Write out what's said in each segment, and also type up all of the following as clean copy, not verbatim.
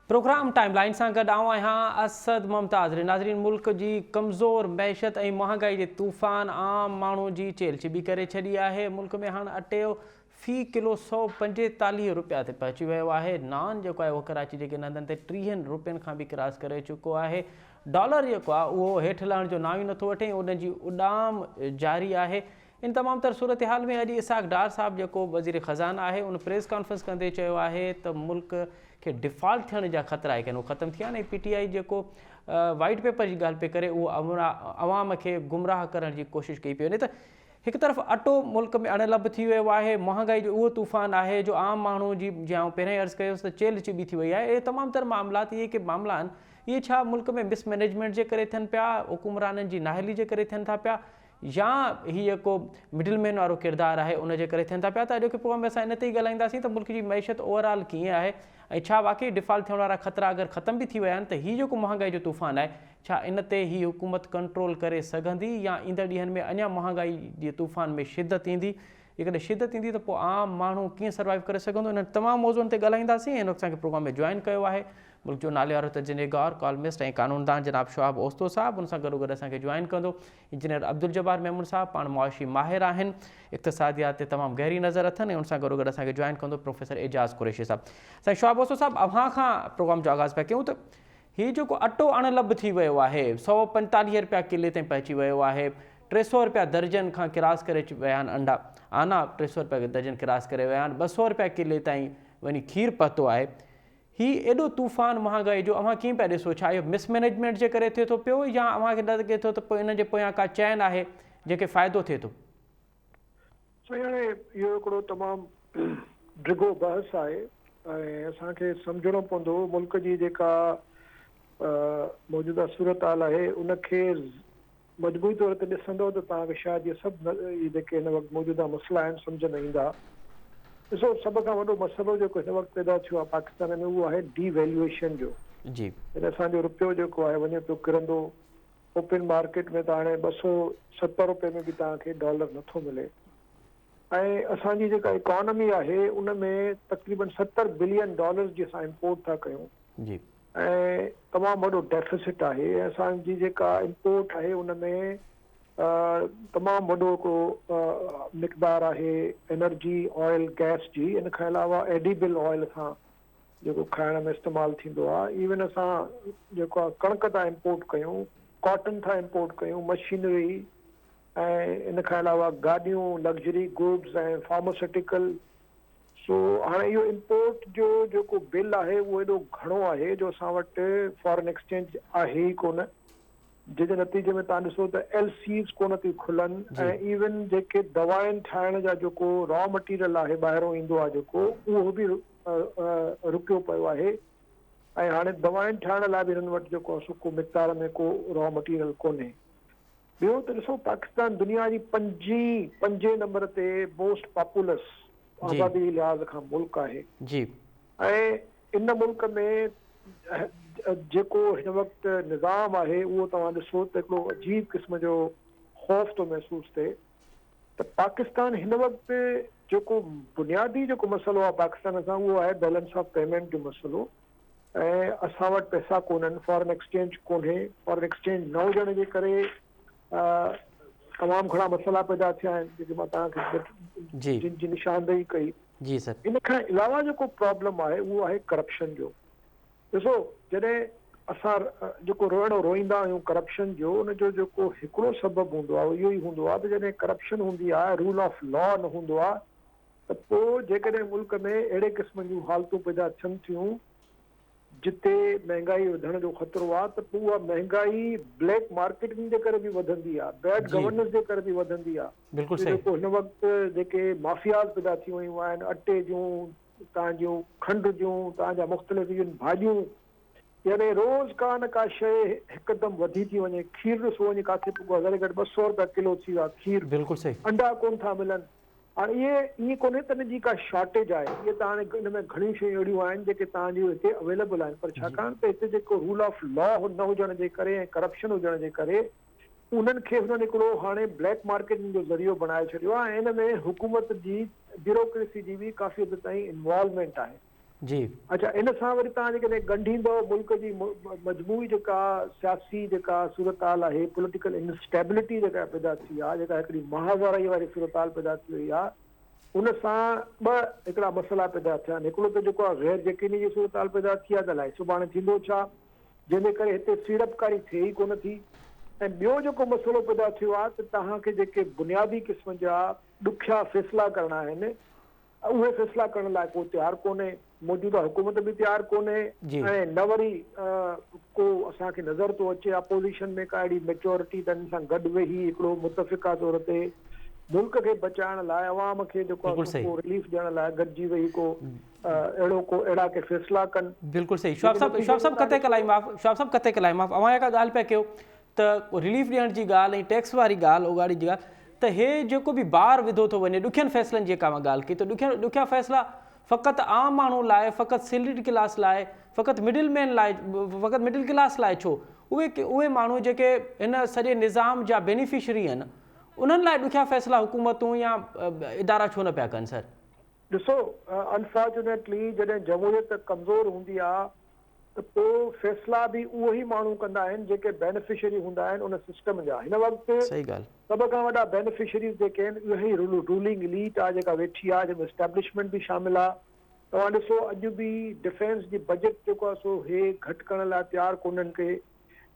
Programme timeline सां गॾु आऊं आहियां असद मुमताज़। नाज़रीन, मुल्क जी कमज़ोर मैशत ऐं महांगाई जे तूफ़ान आम माण्हू जी चेल चिबी करे छॾी आहे। मुल्क में हाणे अटे जो फ़ी किलो 145 रुपया ते पहुची वियो आहे। नान जेको आहे उहो कराची जे नंदनि ते 30 रुपयनि खां बि क्रॉस करे चुको आहे। डॉलर जेको आहे उहो हेठि लहण जो नाव ई नथो वठे, उनजी उॾाम जारी आहे। इन तमामु तर सूरत हाल में अॼु इसहाक डार साहब जेको वज़ीर ख़ज़ाना आहे उन प्रेस कॉन्फ्रेंस कंदे चयो आहे त मुल्क खे डिफ़ॉल्ट थियण जा ख़तरा आहे, उहो ख़तमु थी विया आहिनि। PTI जेको वाइट पेपर जी ॻाल्हि पे करे उहो अवाम खे गुमराह करण जी कोशिशि कई पई वञे। त हिकु तरफ़ अटो मुल्क में अणलब थी वियो आहे, महांगाई जो उहो तूफ़ान आहे जो आम माण्हू जी जीअं पहिरियों ई अर्ज़ु कयोसि त चेल चिबी थी वई आहे। इहे तमामु तर मामलात इहे के मामला आहिनि, इहे छा मुल्क में मिसमैनेजमेंट जे करे थियनि पिया, हुकुमराननि जी नाअहली जे करे थियनि था पिया, या हीअ जेको मिडिल मैन वारो किरदारु आहे उन जे करे थियनि था पिया। त अॼोके प्रोग्राम में असां इन ते ई ॻाल्हाईंदासीं त मुल्क जी मैशत ओवरऑल कीअं आहे ऐं छा वाक़ई डिफ़ॉल्ट थियण वारा ख़तरा अगरि ख़तम बि थी विया आहिनि त हीउ जेको महांगाई जो तूफ़ान आहे छा इन ते हीअ हुकूमत कंट्रोल करे सघंदी, या ईंदड़ ॾींहंनि में अञा महांगाई जे तूफ़ान में शिदत ईंदी। जेकॾहिं शिदत ईंदी त पोइ आम माण्हू कीअं सर्वाइव करे सघंदो। इन तमामु मौज़ुअनि ते ॻाल्हाईंदासीं। हिन वक़्तु असांखे प्रोग्राम में जॉइन कयो आहे मुल्क जो नाले वारो तजनेगार, कॉलमिस्ट ऐं कानूनदान जनाब शुआब ओस्तो साहब। उन सां गॾोगॾु असांखे जॉइन कंदो इंजीनियर अब्दुल जब्बार मेमून साहब, पाण मुआशी माहिर आहिनि, इक़्तिसादियात ते तमामु गहरी नज़र अथनि। ऐं उन सां गॾोगॾु असांखे जॉइन कंदो प्रोफेसर एजाज़ कुरैशी साहब। साईं शुआब ओस्तो साहब, अव्हां खां प्रोग्राम जो आगाज़ पिया कयूं त हीउ जेको अटो अणलभ थी वियो आहे, 145 रुपया किले ताईं पहुची वियो आहे, 300 रुपया दर्जन खां क्रॉस करे विया आहिनि अंडा, आना 300 रुपया दर्जन क्रॉस करे विया आहिनि, 200 रुपया किले ताईं वञी खीर पतो आहे। हीउ एॾो तूफ़ान महांगाई जो अव्हां कीअं पिया ॾिसो? छा इहो मिसमैनेजमेंट जे करे थिए थो पियो, या अव्हांखे लॻे थो त पोइ इन जे पोयां का चैन आहे जंहिंखे फ़ाइदो थिए थो? साईं, हाणे इहो हिकिड़ो तमामु डिघो बहस आहे ऐं असांखे सम्झणो पवंदो मुल्क जी जेका मौजूदा सूरत हाल आहे उनखे मजबूरी तौर ते ॾिसंदो त तव्हांखे शायदि इहे सभु जेके हिन वक़्तु मौजूदा मसइला आहिनि सम्झ में ईंदा। ॾिसो, सभ खां वॾो मसइलो जेको हिन वक़्तु पैदा थियो आहे पाकिस्तान में उहो आहे डीवैल्यूएशन जो। जी, असांजो रुपयो जेको आहे वञे पियो किरंदो। ओपन मार्केट में त हाणे 270 रुपए में बि तव्हांखे डॉलर नथो मिले ऐं असांजी जेका इकॉनमी आहे उन में तक़रीबन $70 बिलियन जी असां इम्पोर्ट था कयूं जी, ऐं तमामु वॾो डेफिसिट आहे। ऐं असांजी जेका इम्पोर्ट आहे उन में तमामु वॾो हिकिड़ो मिक़दार आहे एनर्जी, ऑयल, गैस जी। इन खां अलावा एडिबल ऑयल सां जेको खाइण में इस्तेमालु थींदो आहे। इवन असां जेको आहे कणिक था इम्पोर्ट कयूं, कॉटन था इम्पोर्ट कयूं, मशीनरी ऐं इन खां अलावा गाॾियूं, लग्जरी गुड्स ऐं फार्मास्यूटिकल। सो हाणे इहो इम्पोर्ट जो जेको बिल आहे उहो एॾो घणो आहे जो असां वटि फॉरेन एक्सचेंज आहे ई कोन, जंहिंजे नतीजे में तव्हां ॾिसो त LCs कोन थी खुलनि ऐं इवन जेके दवाउनि ठाहिण जा जेको रॉ मटीरियल आहे ॿाहिरों ईंदो आहे जेको, उहो बि रुकियो पियो आहे। ऐं हाणे दवाउनि ठाहिण लाइ बि हिननि वटि जेको आहे सुको मिक़दार में को रॉ मटीरियल कोन्हे। ॿियो त ॾिसो, पाकिस्तान दुनिया जी 5 नंबर ते मोस्ट पॉपुलस आबादी लिहाज़ खां मुल्क आहे जी, ऐं इन मुल्क में जेको हिन वक़्तु निज़ाम आहे उहो तव्हां ॾिसो त हिकिड़ो अजीब क़िस्म जो ख़ौफ़ थो महसूसु थिए त पाकिस्तान हिन वक़्तु जेको बुनियादी जेको मसइलो आहे पाकिस्तान सां उहो आहे बैलेंस ऑफ पेमेंट जो मसइलो। ऐं असां वटि पैसा कोन्हनि, फॉरेन एक्सचेंज कोन्हे। फॉरेन एक्सचेंज न हुजण जे करे तमामु घणा मसइला पैदा थिया आहिनि जेके मां तव्हांखे जिन निशानदेही कई। जी सर। इन खां अलावा जेको प्रॉब्लम आहे उहो आहे करप्शन जो। ॾिसो, जॾहिं असां जेको रोइणो रोईंदा आहियूं करप्शन जो, उनजो जेको हिकिड़ो सबबु हूंदो आहे इहो ई हूंदो आहे त जॾहिं करप्शन हूंदी आहे, रूल ऑफ लॉ न हूंदो आहे, त पोइ जेकॾहिं मुल्क में अहिड़े क़िस्म जूं हालतूं पैदा थियनि थियूं जिते महांगाई वधण जो ख़तरो आहे, त पोइ उहा महांगाई ब्लैक मार्केटिंग जे करे बि वधंदी आहे, बैड गवर्नेंस जे करे बि वधंदी आहे। जेको हिन वक़्तु जेके माफ़ियाज़ पैदा थी वयूं आहिनि, अटे जूं, तव्हांजूं खंड जूं, तव्हांजा मुख़्तलिफ़ भाॼियूं, यानी रोज़ का न का शइ हिकदमि वधी थी वञे। खीर ॾिसो वञे किथे पुॻो, घणे घटि 200 रुपया किलो थी वियो आहे खीर। बिल्कुलु सही। अंडा कोन था मिलनि। हाणे इहे ईअं कोन्हे त हिन जी का शॉर्टेज आहे, इहे त हाणे हिन में घणियूं शयूं अहिड़ियूं आहिनि जेके तव्हांजूं हिते अवेलेबल आहिनि, पर छाकाणि त हिते जेको रूल ऑफ लॉ न हुजण जे करे ऐं करप्शन हुजण जे करे उन्हनि खे हुननि हिकिड़ो हाणे ब्लैक मार्केटिंग जो ज़रियो बणाए छॾियो आहे। ऐं हिन में हुकूमत जी ब्यूरोक्रेसी जी बि काफ़ी हद ताईं इन्वॉल्वमेंट आहे। जी अच्छा, इन सां वरी तव्हां जेकॾहिं ॻंढींदो मुल्क जी मजमूई जेका सियासी जेका सूरत हाल आहे, पॉलिटिकल इंस्टेबिलिटी जेका पैदा थी आहे, जेका हिकिड़ी महाज़ारी वारी सूरत हाल पैदा थी वई आहे, उन सां हिकिड़ा मसइला पैदा थिया आहिनि। हिकिड़ो त जेको आहे गैर यकीनी जी सूरत हाल पैदा थी आहे, त अलाए सुभाणे थींदो छा, जंहिंजे करे हिते सीड़पकारी थिए ई कोन थी। ऐं ॿियो जेको मसइलो पैदा थियो आहे त तव्हांखे जेके बुनियादी क़िस्म जा ॾुखिया फ़ैसिला करणा आहिनि, उहे फ़ैसिला करण लाइ को तयारु कोन्हे, मौजूदा हुकूमत बि तयारु कोन्हे, ऐं न वरी को असांखे नज़र थो अचे अपोज़िशन में का अहिड़ी मेच्योरिटी त हिन सां गॾु वेही हिकिड़ो मुतफ़िक़ा तौर ते मुल्क खे बचाइण लाइ, अवाम खे जेको को रिलीफ ॾियण लाइ गॾिजी वेही को अहिड़ा के फ़ैसिला कनि। बिल्कुलु सही। शवाब साहब कते कलाई माफ़ अवां जेका ॻाल्हि पिया कयो त रिलीफ ॾियण जी ॻाल्हि ऐं टैक्स वारी ॻाल्हि, उगाड़ी जी ॻाल्हि, त हे जेको बि बार विधो थो वञे ॾुखियनि फ़ैसिलनि जी जेका मां ॻाल्हि कई, त ॾुखिया फ़ैसिला फ़क़ति आम माण्हू लाइ, फ़क़ति सैलरीड क्लास लाइ, फ़क़ति मिडिल मैन लाइ, फ़क़ति मिडिल क्लास लाइ छो? उहे माण्हू जेके हिन सॼे निज़ाम जा बेनिफिशरी आहिनि, उन्हनि लाइ ॾुखिया फ़ैसिला हुकूमतूं या इदारा छो न पिया कनि सर? ॾिसो, अनफॉर्चुनेटली जॾहिं जमहूरियत कमज़ोर हूंदी आहे त पोइ फ़ैसिला बि उहो ई माण्हू कंदा आहिनि जेके बेनिफिशरी हूंदा आहिनि उन सिस्टम जा। हिन वक़्तु सही ॻाल्हि, सभ खां वॾा बेनिफिशरीज़ जेके आहिनि उहे ई रूलिंग एलीट आहे जेका वेठी आहे, जंहिंमें एस्टेब्लिशमेंट बि शामिल आहे। तव्हां ॾिसो, अॼु बि डिफेंस जी बजट जेको आहे सो हे घटि करण लाइ तयारु कोन्हनि के,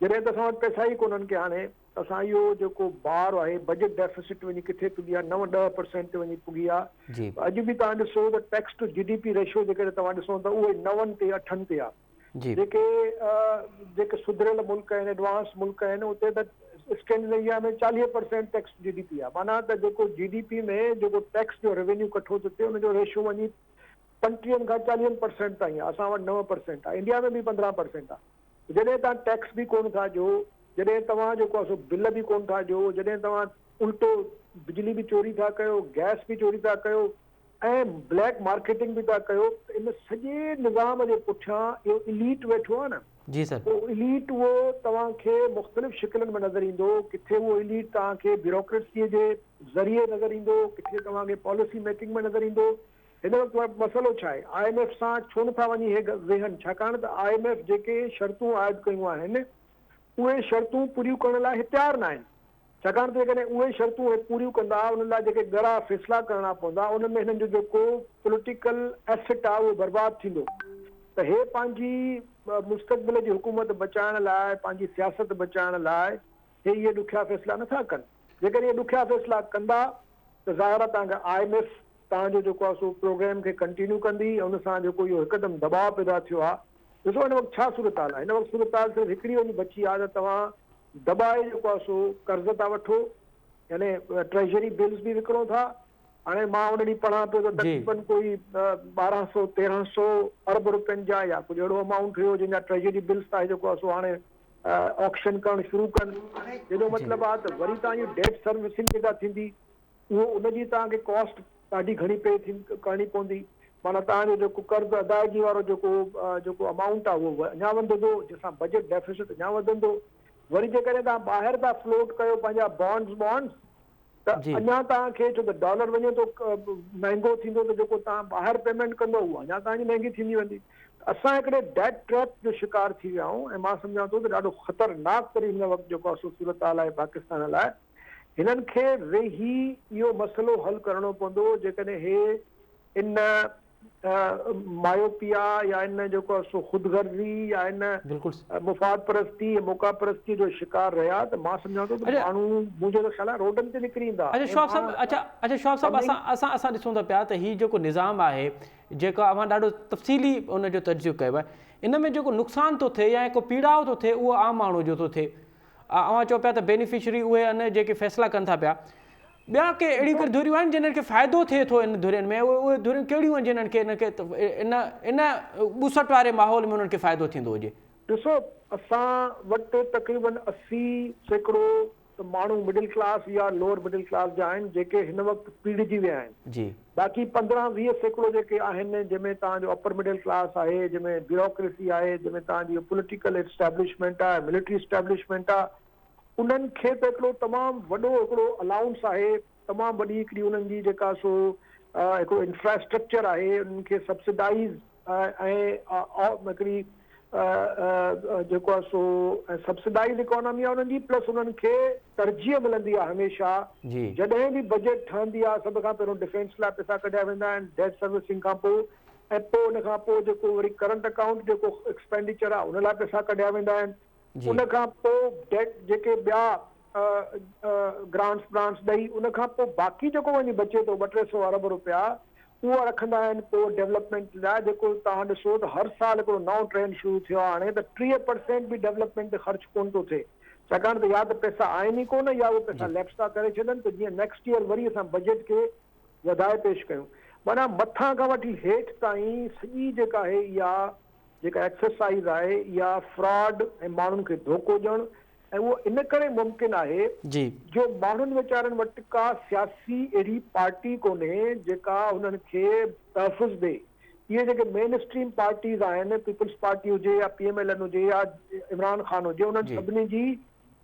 जॾहिं त असां वटि पैसा ई कोन्हनि के। हाणे असां इहो जेको बार आहे, बजट डेफिसिट वञी किथे पुॼी आहे, 9-10% ते वञी पुॼी आहे। अॼु बि तव्हां ॾिसो त टैक्स टू GDP रेशियो जेके तव्हां ॾिसो त उहे 9 ते 8 ते आहे। जेके सुधरियल मुल्क आहिनि, एडवांस मुल्क आहिनि, उते त स्कैंडिनेविया में 40% टैक्स GDP आहे। माना त जेको GDP में जेको टैक्स जो रेवेन्यू कठो थो थिए उनजो रेशियो वञी 35 खां 40% ताईं आहे। असां वटि 9% आहे, इंडिया में बि 15% आहे। जॾहिं तव्हां टैक्स बि कोन था ॾियो, जॾहिं तव्हां जेको आहे सो बिल बि कोन था ॾियो, जॾहिं तव्हां उल्टो बिजली बि चोरी था कयो, गैस बि चोरी था कयो ऐं ब्लैक मार्केटिंग बि था कयो, त इन सॼे निज़ाम जे पुठियां इहो इलीट वेठो आहे न। जी सर। पोइ इलीट उहो तव्हांखे मुख़्तलिफ़ शिकिलनि में नज़र ईंदो। किथे उहो इलीट तव्हांखे ब्यूरोक्रेसीअ जे ज़रिए नज़र ईंदो, किथे तव्हांखे पॉलिसी मेकिंग में नज़र ईंदो। हिन वक़्तु मसइलो छा आहे, IMF सां छो नथा वञी हे वेहनि? छाकाणि त IMF जेके शर्तूं आयद कयूं आहिनि उहे शर्तूं पूरियूं करण लाइ तयारु न आहिनि। छाकाणि त जेकॾहिं उहे शर्तूं पूरियूं कंदा, उन लाइ जेके ॻरा फ़ैसिला करणा पवंदा, उन में हिननि जो जेको पॉलिटिकल एसेट आहे उहो बर्बादु थींदो। त हे पंहिंजी मुस्तक़बिल जी हुकूमत बचाइण लाइ, पंहिंजी सियासत बचाइण लाइ हे इहे ॾुखिया फ़ैसिला नथा कनि। जेकॾहिं इहे ॾुखिया फ़ैसिला कंदा त ज़ाहिर आहे तव्हांखे IMF तव्हांजो जेको आहे सो प्रोग्राम खे कंटिन्यू कंदी, उन सां जेको इहो हिकदमि दबाव पैदा थियो आहे। ॾिसो, हिन वक़्तु छा सूरत हाल आहे? हिन वक़्तु सूरत हाल सिर्फ़ु हिकिड़ी वञी बची आहे त तव्हां दबाए जेको आहे सो कर्ज़ था वठो, यानी ट्रेजरी बिल्स बि विकिणो था। हाणे मां उन ॾींहुं पढ़ां पियो त तक़रीबन कोई 1200-1300 अरब रुपयनि जा या कुझु अहिड़ो अमाउंट हुयो जंहिंजा ट्रेजरी बिल्स था जेको आहे सो हाणे ऑक्शन करणु शुरू कनि। जंहिंजो मतिलबु आहे त वरी तव्हांजी डेट सर्विसिंग जेका थींदी उहो उनजी तव्हांखे कॉस्ट ॾाढी घणी करणी पवंदी। माना तव्हांजो जेको कर्ज़ अदायगी वारो जेको अमाउंट आहे उहो अञा वधंदो, जंहिंसां बजट डेफिसिट अञा वधंदो। वरी जेकॾहिं तव्हां ॿाहिरि था फ्लोट कयो पंहिंजा बॉन्ड्स त अञा तव्हांखे छो त डॉलर वञे थो महांगो थींदो, त जेको तव्हां ॿाहिरि पेमेंट कंदो उहो अञा तव्हांजी महांगी थींदी वेंदी। असां हिकिड़े डेट ट्रैप जो शिकार थी विया आहियूं ऐं मां सम्झां थो त ॾाढो ख़तरनाक तरीक़े हिन वक़्तु जेको आहे सूरत हाल आहे पाकिस्तान लाइ। हिननि खे वेही इहो मसइलो हल करणो पवंदो। जेकॾहिं हे इन मायोपिया या इन जेको आहे सो ख़ुदगर्ज़ी या इन मुफ़ाद परस्ती मौक़ा परस्ती जो शिकार रहिया त मां सम्झां थो त माण्हू मुंहिंजो त ख़्याल आहे रोडनि ते निकिरी ईंदा। अच्छा शवाब साहब, असां ॾिसूं था पिया त हीउ जेको निज़ाम आहे जेको अवां ॾाढो तफ़सीली उनजो तर्जुमो कयो आहे, इन में जेको नुक़सानु थो थिए या को पीड़ाव थो थिए उहो आम माण्हू जो थो थिए। अवां चओ पिया त बेनिफिशरी उहे आहिनि जेके फ़ैसिला कनि था पिया, ॿिया के अहिड़ियूं धुरियूं आहिनि जिन्हनि खे फ़ाइदो थिए थो इन धुरियुनि में, उहे धुरियूं कहिड़ियूं आहिनि जिन्हनि खे इन ॿुसट वारे माहौल में उन्हनि खे फ़ाइदो थींदो हुजे? ॾिसो, असां वटि तक़रीबन 80% माण्हू मिडिल क्लास या लोअर मिडिल क्लास जा आहिनि जेके हिन वक़्तु पीड़िजी विया आहिनि जी। बाक़ी 15-20% जेके आहिनि जंहिंमें तव्हांजो अपर मिडिल क्लास आहे, जंहिंमें ब्यूरोक्रेसी आहे, जंहिंमें तव्हांजी पॉलिटिकल एस्टेब्लिशमेंट आहे, मिलिट्री एस्टेब्लिशमेंट आहे, उन्हनि खे त हिकिड़ो तमामु वॾो हिकिड़ो अलाउंस आहे, तमामु वॾी हिकिड़ी उन्हनि जी जेका सो हिकिड़ो इंफ्रास्ट्रक्चर आहे, उन्हनि खे सब्सिडाइज़ हिकिड़ी जेको आहे सो सब्सिडाइज़ इकोनॉमी आहे उन्हनि जी, प्लस उन्हनि खे तरजीह मिलंदी आहे हमेशह जी जॾहिं बि बजट ठहंदी आहे सभ खां पहिरियों डिफेंस लाइ पैसा कढिया वेंदा आहिनि, डेट सर्विसिंग खां पोइ, ऐं पोइ उन खां पोइ जेको वरी करंट अकाउंट जेको एक्सपेंडिचर आहे उन लाइ पैसा कढिया वेंदा आहिनि। उन खां पोइ डेट जेके ॿिया ग्रांट्स ॾेई उन खां पोइ बाक़ी जेको वञी बचे थो 200-300 अरब रुपया उहो रखंदा आहिनि पोइ डेवलपमेंट लाइ। जेको तव्हां ॾिसो त हर साल हिकिड़ो नओं ट्रेंड शुरू थियो आहे हाणे त 30% बि डेवलपमेंट ते ख़र्च कोन थो थिए, छाकाणि त या त पैसा आहिनि ई कोन या उहे पैसा लैप्स था करे छॾनि त जीअं नेक्स्ट ईयर वरी असां बजट खे वधाए पेश कयूं। माना मथां खां वठी हेठि ताईं सॼी जेका आहे इहा जेका एक्सरसाइज़ आहे इहा फ्रॉड ऐं माण्हुनि खे धोखो ॾियणु, ऐं उहो इन करे मुमकिन आहे जी जो माण्हुनि वीचारनि वटि का सियासी अहिड़ी पार्टी कोन्हे जेका हुननि खे तहफ़ुज़ ॾे। इहे जेके मेन स्ट्रीम पार्टीज़ आहिनि, पीपल्स पार्टी हुजे या PMLN हुजे या इमरान ख़ान हुजे, उन्हनि सभिनी जी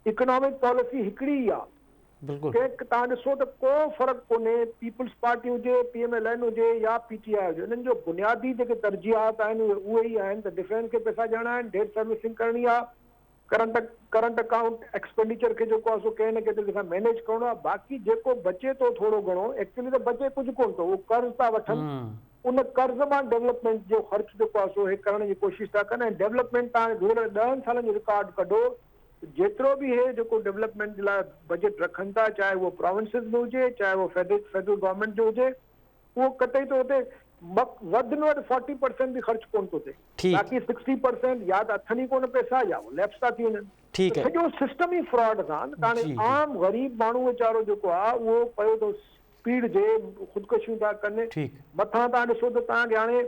इकोनॉमिक पॉलिसी हिकिड़ी ई आहे। तव्हां ॾिसो त को फ़र्क़ु कोन्हे, पीपल्स पार्टी हुजे, PMLN हुजे या PTI हुजे, उन्हनि जो बुनियादी जेके तरजीहात आहिनि उहे ई आहिनि त डिफेंस खे पैसा ॾियणा आहिनि, डेट सर्विसिंग करणी आहे, करंट अकाउंट एक्सपेंडिचर खे जेको आहे सो कंहिं न कंहिं तरीक़े सां मैनेज करणो आहे। बाक़ी जेको बचे थो थोरो घणो, एक्चुअली त बचे कुझु कोन थो, उहो कर्ज़ था वठनि, उन कर्ज़ मां डेवलपमेंट जो ख़र्च जेको आहे सो हे करण जी कोशिशि था कनि। ऐं डेवलपमेंट तव्हां गुज़िरियल 10 सालनि जो रिकॉर्ड कढो, जेतिरो बि हे जेको डेवलपमेंट जे लाइ बजट रखनि था, चाहे उहो प्रोविंसिस में हुजे चाहे उहो फेडरल गवर्नमेंट जो हुजे, उहो कतई तो हुते वधि में वधि 40% बि ख़र्च कोन थो थिए, बाक़ी 60% या त अथनि ई कोन पैसा या लैप्स था थी वञनि। सॼो सिस्टम ई फ्रॉड सां हाणे आम ग़रीब माण्हू वीचारो जेको आहे उहो पियो थो स्पीड जे ख़ुदकुशियूं था कनि। मथां तव्हां ॾिसो त तव्हांखे हाणे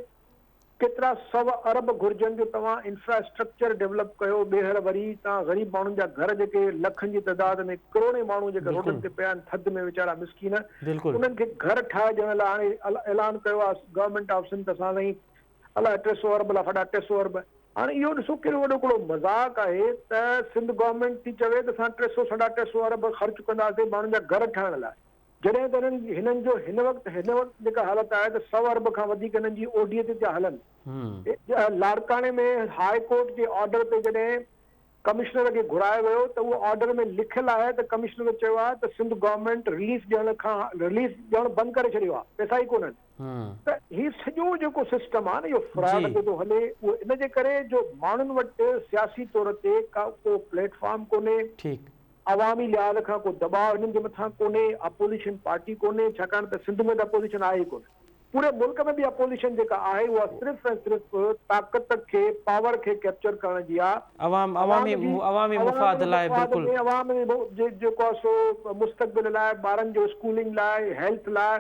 केतिरा 100 अरब घुर्जनि जो तव्हां इंफ्रास्ट्रक्चर डेवलप कयो, ॿीहर वरी तव्हां ग़रीब माण्हुनि जा घर जेके लखनि जी तइदाद में करोड़े माण्हू जेके रोडनि ते पिया आहिनि थधि में वीचारा मिसकीन, उन्हनि खे घर ठाहे ॾियण लाइ हाणे ऐलान कयो आहे गवर्नमेंट ऑफ सिंध असां साईं अलाए 300 अरब लाइ फटा 300 अरब। हाणे इहो ॾिसो कहिड़ो वॾो हिकिड़ो मज़ाक़ आहे त सिंध गवर्नमेंट थी चवे त असां 300-350 अरब ख़र्च कंदासीं माण्हुनि जा घर ठाहिण लाइ, जॾहिं त हिननि जो हिन वक़्तु जेका हालत आहे त 100 अरब खां वधीक हिननि जी ओडीअ ते था हलनि। लाड़काने में हाई कोर्ट जे ऑर्डर ते जॾहिं कमिश्नर खे घुरायो वियो त उहो ऑर्डर में लिखियलु आहे त कमिश्नर चयो आहे त सिंध गवर्नमेंट रिलीफ ॾियणु बंदि करे छॾियो आहे, पैसा ई कोन्हनि। त हीउ सॼो जेको सिस्टम आहे न इहो फ्रॉड ते थो हले, उहो इन जे करे जो माण्हुनि वटि सियासी तौर ते को प्लेटफॉर्म कोन्हे, अवामी लिहाज़ खां को दबाव हिननि जे मथां कोन्हे, अपोजिशन पार्टी कोन्हे, छाकाणि त सिंध में त अपोजिशन आहे ई कोन। पूरे मुल्क में बि अपोजिशन जेका आहे उहा सिर्फ़ ऐं सिर्फ़ ताक़त खे पावर खे कैप्चर करण जी आहे, अवामी मुफ़ाद लाइ, अवाम जेको आहे सो मुस्तक़बिल लाइ, ॿारनि जो स्कूलिंग लाइ, हेल्थ लाइ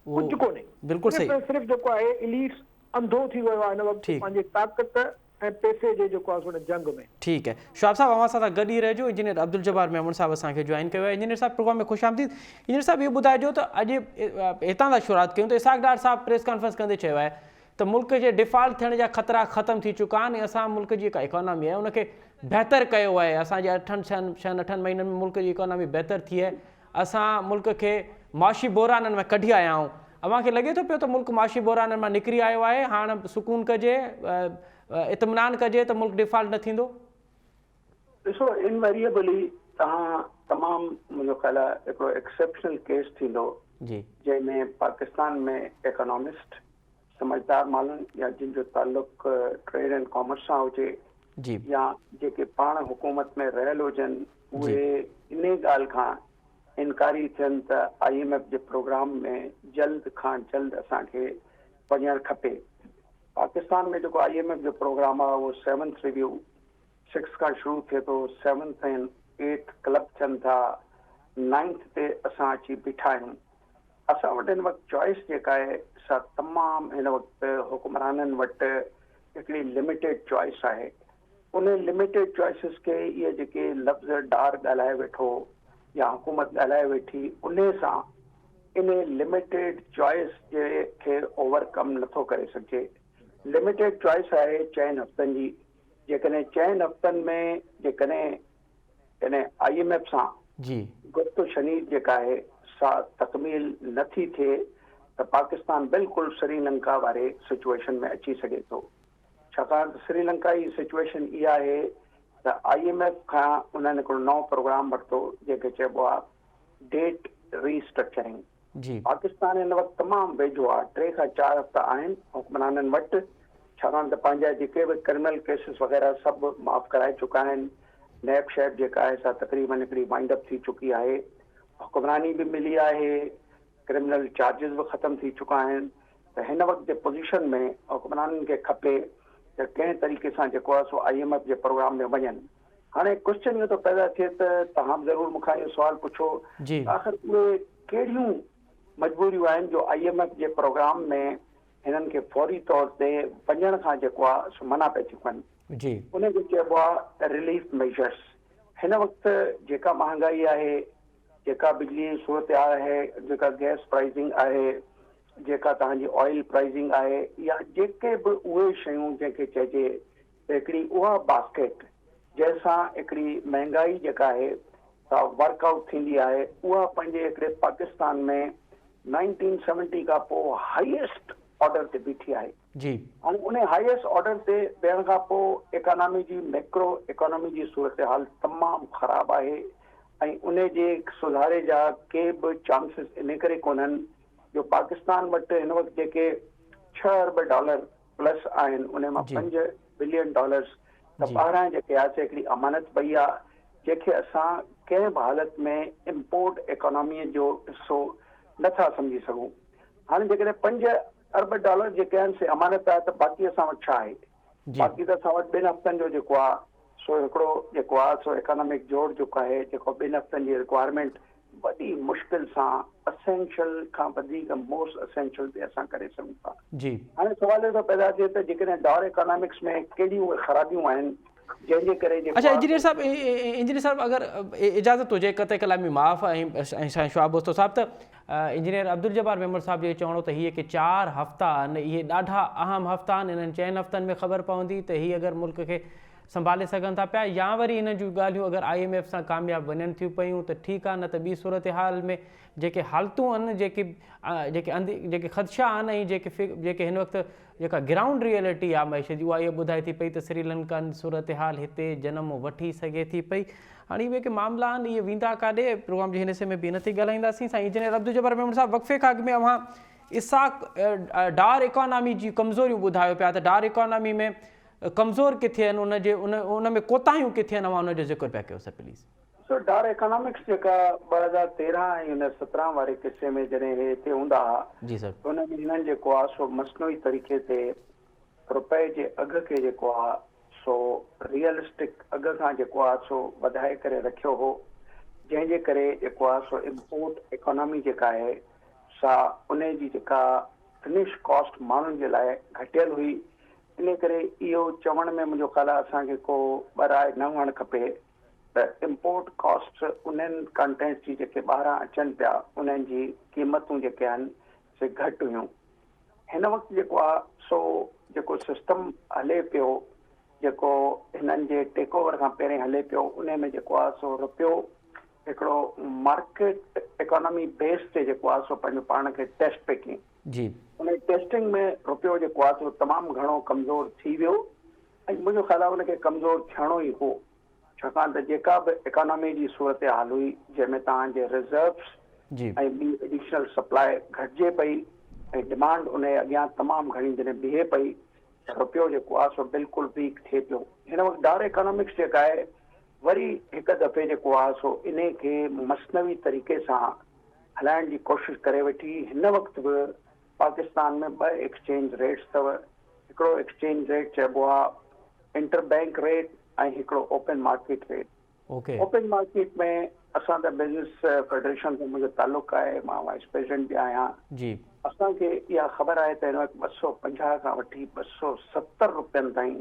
कुझु कोन्हे। बिल्कुलु सिर्फ़ जेको आहे इलीट्स अंधो थी वियो आहे हिन वक़्तु पंहिंजी ताक़त ऐं पैसे जे जेको आहे जंग में। ठीकु है शहाब साहब, अवां सां गॾु ई रहिजो। इंजीनियर अब्दुल जब्बार मेमून साहब असांखे जॉइन कयो आहे। इंजीनियर साहब प्रोग्राम में ख़ुशि आमदीद। इंजीनियर साहब इहो ॿुधाइजो त अॼु हितां था शुरूआत कयूं त इसाक डार साहब प्रेस कॉन्फ्रेंस कंदे चयो आहे त मुल्क जे डिफॉल्ट थियण जा ख़तरा ख़तमु थी चुका आहिनि, असां मुल्क जी जेका इकोनॉमी आहे उनखे बहितर कयो आहे, असांजे 6-8 महीननि में मुल्क जी इकोनॉमी बहितर थी आहे, असां मुल्क खे माशी बहराननि में कढी आया आहियूं। अव्हांखे लॻे थो पियो त मुल्क माशी बहराननि मां निकिरी आयो आहे, हाणे सुकून कजे, इत्मिनान कजे त मुल्क डिफॉल्ट न थींदो? ॾिसो इनवेरिएबली तव्हां तमामु मुंहिंजो ख़्याल आहे हिकिड़ो एक्सेप्शनल केस थींदो जंहिंमें पाकिस्तान में इकोनॉमिस्ट समझदार माण्हू या जिन जो ताल्लुक ट्रेड एंड कॉमर्स सां हुजे या जेके पाण हुकूमत में रहियल हुजनि उहे इन ॻाल्हि खां इनकारी थियनि त IMF जे प्रोग्राम में जल्द खां जल्द असांखे वञणु खपे। पाकिस्तान में जेको IMF जो प्रोग्राम आहे उहो 7th रिव्यू 6 खां शुरू थिए थो, 7th ऐं 8th क्लब थियनि था, 9th ते असां अची बीठा आहियूं। असां वटि हिन वक़्तु चॉइस जेका आहे सा तमामु हिन वक़्तु हुकुमराननि वटि हिकिड़ी लिमिटेड चॉइस आहे। उन लिमिटेड चॉइसिस खे इहे जेके लफ़्ज़ डार ॻाल्हाए वेठो या हुकूमत ॻाल्हाए वेठी उन सां इन लिमिटेड चॉइस जे खे ओवरकम नथो करे सघिजे। लिमिटेड चॉइस आहे 4 हफ़्तनि जी। जेकॾहिं 4 हफ़्तनि में जेकॾहिं IMF सां गुफ़्त शनीद जेका आहे सा तकमील नथी थिए त पाकिस्तान बिल्कुलु श्रीलंका वारे सिचुएशन में अची सघे थो, छाकाणि त श्रीलंका जी सिचुएशन इहा आहे त IMF खां उन्हनि हिकिड़ो नओं प्रोग्राम वरितो जंहिंखे चइबो आहे डेट रीस्ट्रक्चरिंग। पाकिस्तान हिन वक़्तु तमामु वेझो आहे, 3 खां 4 हफ़्ता आहिनि हुक्मराननि वटि, छाकाणि त पंहिंजा जेके बि क्रिमिनल केसिस वग़ैरह सभु माफ़ कराए चुका आहिनि। नैब शैब जेका आहे सा तक़रीबन हिकिड़ी वाइंड अप थी चुकी आहे, हुक्मरानी बि मिली आहे, क्रिमिनल चार्जिस बि ख़तमु थी चुका आहिनि। त हिन वक़्त जे पोज़ीशन में हुक्मराननि खे खपे त कंहिं तरीक़े सां जेको आहे सो IMF जे प्रोग्राम में वञनि। हाणे क्वेश्चन इहो थो पैदा थिए त तव्हां ज़रूरु मूंखां इहो सुवालु पुछो, आख़िर उहे कहिड़ियूं मजबूरियूं आहिनि जो IMF जे प्रोग्राम में हिननि खे फौरी तौर ते वञण खां जेको आहे सो मना पई थी कनि। उनखे चइबो आहे रिलीफ मेजर्स। हिन वक़्तु जेका महांगाई आहे, जेका बिजली जी सूरत आहे, जेका गैस प्राइसिंग आहे, जेका तव्हांजी ऑयल प्राइसिंग आहे, या जेके बि उहे शयूं जंहिंखे चइजे त हिकिड़ी उहा बास्केट जंहिंसां हिकिड़ी महांगाई जेका आहे सा वर्कआउट थींदी आहे, उहा पंहिंजे हिकिड़े पाकिस्तान में 1970 खां पोइ हाईएस्ट ऑर्डर ते बीठी आहे। हाणे उन हाईएस्ट ऑर्डर ते वेहण खां पोइ इकोनॉमी जी मैक्रो इकोनॉमी जी सूरत हाल तमामु ख़राबु आहे ऐं उन जे सुधारे जा के बि चांसिस इन करे कोन्हनि जो पाकिस्तान वटि हिन वक़्तु जेके $6 अरब प्लस आहिनि, उन मां $5 बिलियन त ॿाहिरां जेके आहे हिकिड़ी अमानत पई आहे, जंहिंखे असां कंहिं बि हालत में इम्पोर्ट इकोनॉमीअ जो हिसो नथा सम्झी सघूं। हाणे जेकॾहिं $5 अरब जेके आहिनि से अमानत आहे त बाक़ी असां वटि छा आहे? बाक़ी त असां वटि 2 हफ़्तनि जो जेको आहे सो हिकिड़ो जेको आहे सो इकोनॉमिक जोड़ जेको आहे, जेको 2 हफ़्तनि जी रिक्वायरमेंट वॾी मुश्किल सां असेंशियल खां वधीक मोस्ट असेंशियल ते असां करे सघूं था। हाणे सुवाल इहो पैदा थिए त जेकॾहिं डॉर इकोनॉमिक्स में कहिड़ियूं ख़राबियूं आहिनि जंहिंजे करे। अच्छा इंजीनियर साहब अगर इजाज़त हुजे कते कलामी माफ़ ऐं शवाब दोस्तो साहब त इंजीनियर अब्दुल जब्बार मेमर साहब जो चवणो त हीअ कि 4 हफ़्ता आहिनि, इहे ॾाढा अहम हफ़्ता आहिनि, इन्हनि 4 हफ़्तनि में ख़बर पवंदी त हीअ अगरि मुल्क खे संभाले सघनि था पिया, या वरी इन जूं ॻाल्हियूं अगरि IMF सां कामयाबु वञनि थियूं पियूं त ठीकु आहे, न त ॿी सूरत हाल में जेके हालतूं आहिनि, जेके ख़दशा आहिनि ऐं जेके हिन वक़्तु जेका ग्राउंड रियलिटी आहे मैशे जी, उहा इहा ॿुधाए थी पई त श्रीलंका सूरत हाल हिते जनम वठी सघे थी पई। हाणे इहे के मामला आहिनि इहे वेंदा काॾे, प्रोग्राम जे हिन हिसे में बि इनते ॻाल्हाईंदासीं। साईं इंजीनियर अब्दुल जब्बार मेमन साहब, वक़फ़े खां अॻु में अव्हां इसाक डार इकोनॉमी जी कमज़ोरियूं ॿुधायो पिया त डार इकोनॉमी में कमज़ोर किथे आहिनि, उन में कोताहियूं किथे आहिनि, अव्हां उनजो ज़िक्र पिया कयो sir please. So Dar economics जेका 2013 ऐं 17 वारे किसे में जॾहिं हे हिते हूंदा हुआ, उन में हिननि जेको आहे सो मसनूई तरीक़े ते रुपए जे अघ खे जेको आहे सो रियलिस्टिक अघ खां जेको आहे सो वधाए करे रखियो हो, जंहिंजे करे जेको आहे सो इम्पोर्ट इकोनॉमी जेका आहे सा उन जी जेका फिनिश कॉस्ट माण्हुनि जे लाइ घटियल हुई। इन करे इहो चवण में मुंहिंजो ख़्यालु आहे असांखे को ॿराए न हुअणु खपे त इम्पोर्ट कॉस्ट उन्हनि कंटेंट्स जी जेके ॿाहिरां अचनि पिया उन्हनि जी क़ीमतूं जेके आहिनि से घटि हुयूं। हिन वक़्तु जेको आहे सो जेको सिस्टम हले पियो, जेको हिननि जे टेक ओवर खां पहिरें हले पियो, उन में जेको आहे सो रुपयो हिकिड़ो मार्केट इकोनॉमी बेस ते जेको आहे सो पंहिंजो पाण खे टेस्ट पे कयईं। उन टेस्टिंग में रुपयो जेको आहे सो तमामु घणो कमज़ोर थी वियो ऐं मुंहिंजो ख़्यालु आहे उनखे कमज़ोर थियणो ई हो, छाकाणि त जेका बि इकोनॉमी जी सूरत हाल हुई जंहिंमें तव्हांजे रिज़र्व्स ऐं ॿी एडिशनल सप्लाई घटिजे पई ऐं डिमांड उन जे अॻियां तमामु घणी जॾहिं बीहे पई, रुपयो जेको आहे सो बिल्कुलु वीक थिए पियो। हिन वक़्तु डार इकोनॉमिक्स जेका आहे वरी हिकु दफ़े जेको आहे सो इन खे मसनवी तरीक़े सां हलाइण जी कोशिशि करे वेठी। हिन वक़्तु बि पाकिस्तान में 2 एक्सचेंज रेट्स अथव, हिकिड़ो एक्सचेंज रेट चइबो आहे इंटर बैंक रेट ऐं हिकिड़ो open market rate. Open market में असां त बिज़नेस फेडरेशन सां मुंहिंजो तालुक़ु आहे, मां वाइस प्रेसिडेंट बि आहियां। असांखे इहा ख़बर आहे त हिन वक़्तु 250 खां वठी 270 रुपयनि ताईं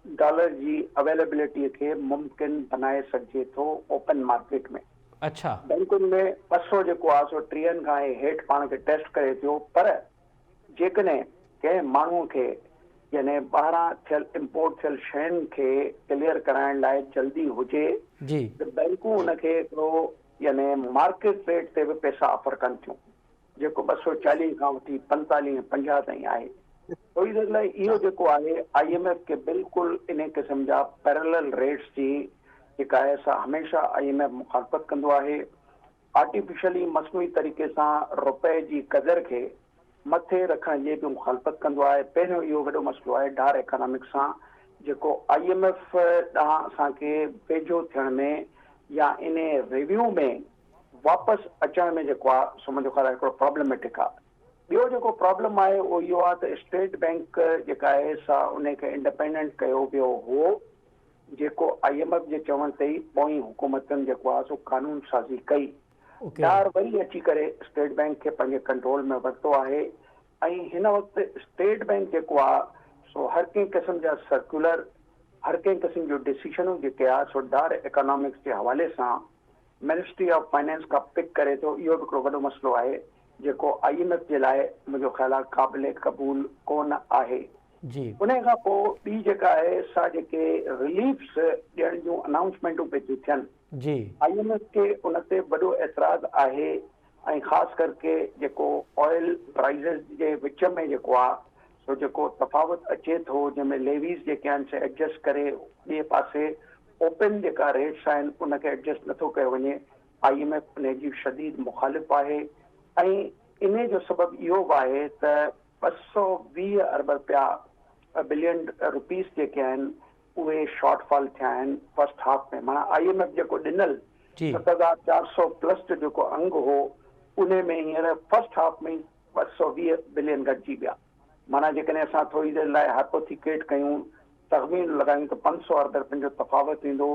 डॉलर जी अवेलेबिलिटीअ खे मुमकिन बनाए सघिजे थो ओपन मार्केट में। अच्छा, बैंकुनि में 200 जेको आहे सो 3 खां हेठि पाण खे टेस्ट करे थियो, पर जेकॾहिं कंहिं माण्हूअ खे यानी ॿाहिरां थियल इम्पोर्ट थियल शयुनि खे क्लियर कराइण लाइ जल्दी हुजे त बैंकूं उनखे हिकिड़ो यानी मार्केट रेट ते बि पैसा ऑफर कनि थियूं। जेको 240 खां वठी 45 50 ताईं आहे। थोरी देरि लाइ इहो जेको आहे IMF खे बिल्कुलु इन क़िस्म जा पैरेलल रेट्स जी जेका आहे सा हमेशह IMF मुखालफ़त कंदो आहे। आर्टिफिशियली मसनूई तरीक़े सां रुपए जी क़दर खे मथे रखण जी बि मुखालफ़त कंदो आहे। पहिरियों इहो वॾो मसइलो आहे डार इकोनॉमिक्स सां जेको IMF ॾांहुं असांखे वेझो थियण में या इन रिव्यू में वापसि अचण में जेको आहे सो मुंहिंजो ख़्यालु आहे हिकिड़ो प्रॉब्लमेटिक आहे। ॿियो जेको प्रॉब्लम आहे उहो इहो आहे त स्टेट बैंक जेका आहे सा उनखे इंडिपेंडेंट कयो वियो हो जेको IMF जे चवण ते ई पोइ हुकूमतनि जेको आहे सो कानून साज़ी कई। डार वरी अची करे स्टेट बैंक खे पंहिंजे कंट्रोल में वरितो आहे ऐं हिन वक़्तु स्टेट बैंक जेको आहे सो हर कंहिं क़िस्म जा सर्कुलर हर कंहिं क़िस्म जूं डिसीशनूं जेके आहे सो डार इकोनॉमिक्स जे हवाले सां मिनिस्ट्री ऑफ फाइनेंस खां पिक करे थो। इहो बि हिकिड़ो वॾो मसइलो आहे जेको IMF जे लाइ मुंहिंजो ख़्यालु आहे क़ाबिल क़बूल कोन आहे। उन खां पोइ ॿी जेका आहे सा जेके रिलीफ्स ॾियण जूं अनाउंसमेंटूं पई थियूं थियनि IMF खे उन ते वॾो एतिराज़ आहे ऐं ख़ासि करके जेको ऑयल प्राइज़िस जे विच में जेको आहे सो जेको तफ़ावत अचे थो जंहिंमें लेवीज़ जेके आहिनि से एडजस्ट करे ॿिए पासे ओपन जेका रेट्स आहिनि उनखे एडजस्ट नथो कयो वञे। IMF उन जी शदीद मुखालिफ़ आहे ऐं इन जो सबबु इहो बि आहे त 220 अरब रुपया बिलियन रुपीस जेके आहिनि उहे शॉर्टफॉल थिया आहिनि फर्स्ट हाफ में। माना IMF जेको ॾिनल 7400 प्लस जो जेको अंग हो उन में हींअर फर्स्ट हाफ में 220 बिलियन घटिजी विया। माना जेकॾहिं असां थोरी देरि लाइ हाइपोथिकेट कयूं तख़मीन लॻायूं त 500 अरब रुपयनि जो तफ़ावत ईंदो।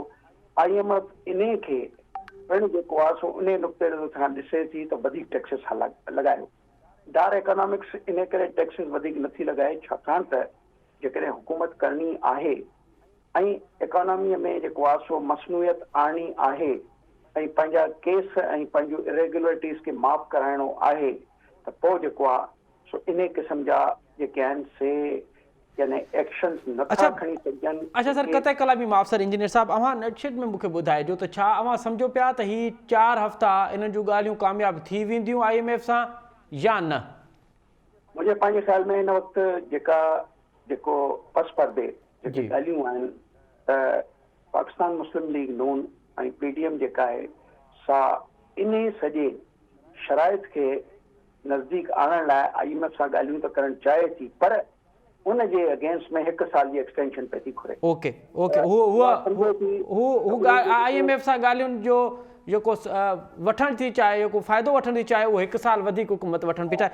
IMF इन खे पिणु जेको आहे सो उन नुक़्ते खां ॾिसे थी त वधीक टैक्सिस लॻायो। डार इकोनॉमिक्स इन करे टैक्सिस वधीक नथी लॻाए छाकाणि त जेकॾहिं हुकूमत करणी आहे ऐं इकोनॉमीअ में जेको आहे सो मसनूइयत आणणी आहे ऐं पंहिंजा केस ऐं पंहिंजूं इरेगुलरिटीज़ खे माफ़ कराइणो आहे त पोइ जेको आहे सो इन क़िस्म जा जेके आहिनि से यानी एक्शन्स नथा खणी सघनि। अच्छा सर कतई कला बि माफ़ सर इंजीनियर साहब अवां नेटशेड में मूंखे ॿुधाइजो त छा अवां सम्झो पिया त ही 4 हफ़्ता इन जूं ॻाल्हियूं कामयाब थी वेंदियूं IMF सां या न? मुंहिंजे पंहिंजे ख़्याल में हिन वक़्तु जेको पस परदे जेके ॻाल्हियूं आहिनि त पाकिस्तान मुस्लिम लीग नून ऐं PDM जेका आहे सा इन सॼे शराइत खे नज़दीक आणण लाइ IMF सां ॻाल्हियूं त करणु चाहे थी पर उन जे अगेंस्ट में 1 साल जी एक्सटेंशन पई थी घुरे। ओके IMF सां ॻाल्हियुनि जो जेको वठण थी चाहे जेको फ़ाइदो वठण थी चाहे उहो 1 साल वधीक हुकूमत वठण थी चाहे।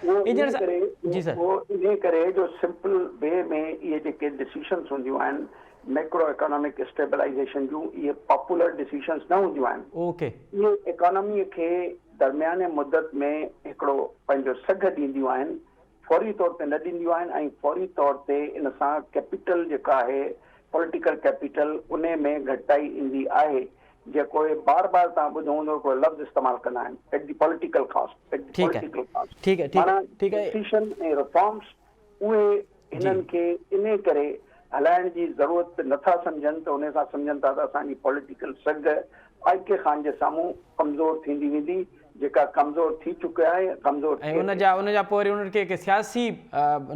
जी सर इन करे जो सिंपल वे में इहे जेके डिसीशन्स हूंदियूं आहिनि मैक्रो इकोनॉमिक स्टेबलाइजेशन जूं इहे पॉपुलर डिसीशन्स न हूंदियूं आहिनि। इहे इकोनॉमीअ खे दरमियाने मुद्दत में हिकिड़ो पंहिंजो सघ ॾींदियूं आहिनि फौरी तौर ते न ॾींदियूं आहिनि ऐं फौरी तौर ते इन सां कैपिटल जेका आहे पॉलिटिकल कैपिटल उन में घटिताई ईंदी आहे जेको बार बार तव्हां ॿुधो हूंदो हिकिड़ो लफ़्ज़ इस्तेमालु कंदा आहिनि एट द पॉलिटिकल कॉस्ट। माना डिसीशन ऐं रिफॉर्म्स उहे हिननि खे इन करे हलाइण जी ज़रूरत नथा सम्झनि त उन सां सम्झनि था त असांजी पॉलिटिकल सघ IK ख़ान जे साम्हूं कमज़ोर थींदी वेंदी जेका कमज़ोर थी चुका आहे कमज़ोर ऐं उनजा पोइ वरी उनखे सियासी